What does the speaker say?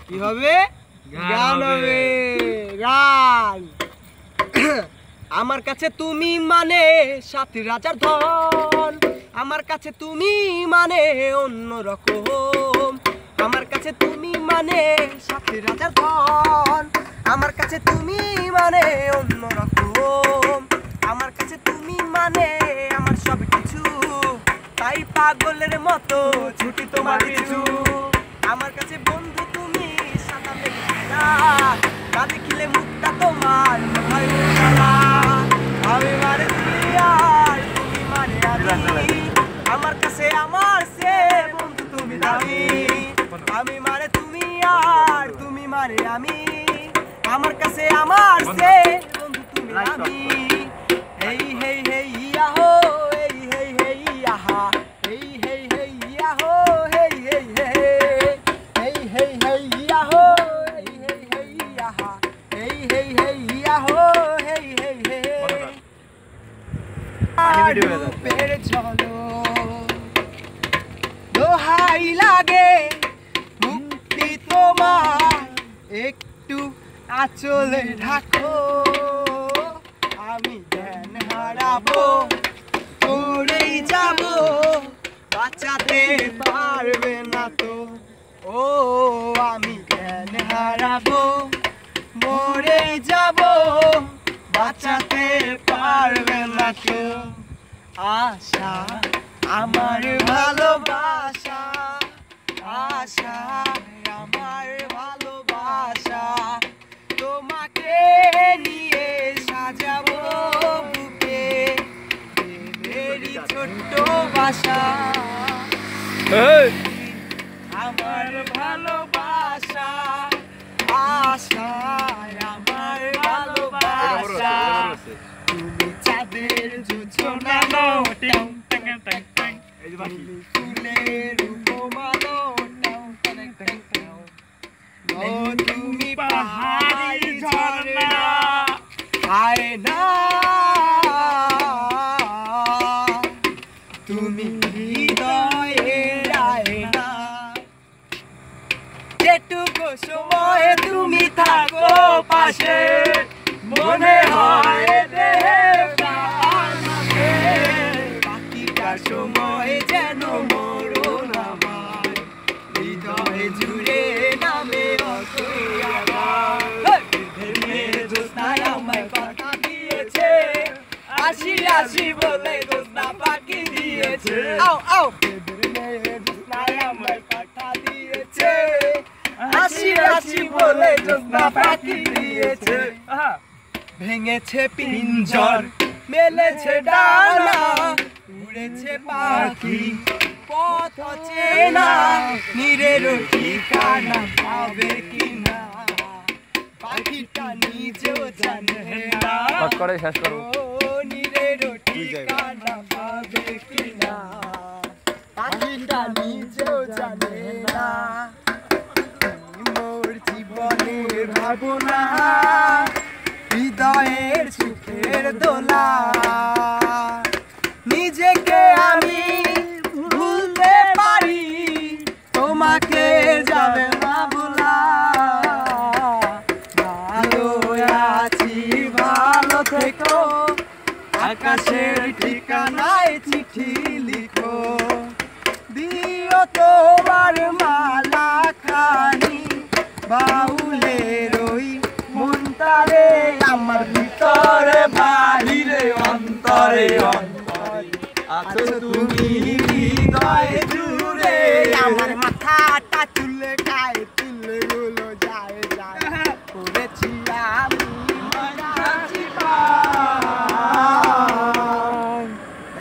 কি হবে? গান হবে। গান। আমার কাছে তুমি মানে 7 রাজার ধন, আমার কাছে তুমি মানে অন্যরকম। আমার কাছে তুমি মানে 7 রাজার ধন, আমার কাছে তুমি মানে অন্যরকম। আমার কাছে তুমি মানে আমার সব কিছু, তাই পাগলের মতো ছুটি তোমার পিছু। আমার কাছে বন্ধু তুমি সাদা মেঘনা, তা দেখিলে মুখটা তোমার হয় উজালা। আমি মারে তুমি আর তুমি মারে আমি, আমার কাছে আমার সে বন্ধু তুমি দামি। আমি মারে তুমি আর তুমি মারে আমি, আমার কাছে আমার সে বন্ধু তুমি আমি। হেই হেই হেই ইয়াহো, এই হেই হেই ইয়াহা, এই হেই হেই ইয়াহো, হেই হেই হেই, এই হেই হেই ইয়াহো, এই হেই হেই ইয়াহা, এই হেই হেই ইয়াহো, হেই হেই হেই। রূপের ঝলক দোহাই লাগে মুক্তি তোমার, একটু আঁচলে ঢাকো। আমি জ্ঞান হারাবো, পড়েই যাবো, বাঁচাতে পারবে না তো। ও আমি জ্ঞান হারাবো, মরেই যাবো, বাঁচাতে পারবে না তো। আশা আমার ভালোবাসা, আশা আমার ভালোবাসা, তোমাকে নিয়ে সাজাবো বুকে প্রেমেরই ছোট্ট বাসা। আমার ভালোবাসা, আশা আমার ভালোবাসা, তুমি চাঁদের জোছনা নও, তুমি ফুলের উপমানো, ও তুমি পাহাড়ি ঝরনা, আয় না তুমি হৃদয়ের আয়না। যেটুকু সময় তুমি থাকো পাশে, মনে হয় বাকিটা সময় যেন মরণ আমার, হৃদয়ে জুড়ে নামে জ্যোৎস্নায় আমায় কথা দিয়েছে, আসি আসি বলে জ্যোৎস্না পাখি দিয়েছে। আও আও জ্যোৎস্নায় আমায় কথা দিয়েছে, আসি আসি বলে জ্যোৎস্না পাখি দিয়েছে। ভেঙেছে পিঞ্জর, মেলেছে ডানা, উড়েছে পাখি পথ চেনা, নীরের ঠিকানা পাবে কিনা পাখিটা নিজেও জানে না। শেষ করো। নীরের ঠিকানা পাবে কিনা পাখিটা নিজেও জানে না। মোর জীবনের ভাবনা, হৃদয়ের সুখের দোলা, নিজেকে আমি ভুলতে পারি, তোমাকে যাবে না ভোলা। ভালো আছি ভালো থেকো, আকাশের ঠিকানায় চিঠি লিখো, দিও তোমার মালা খানি, বাউলের ওই মনটারে আমার ভিতরে বাহিরে অন্তরে অন্তরে আছো তুমি হৃদয়ে জুড়ে। আমার মাথাটা চুলকায়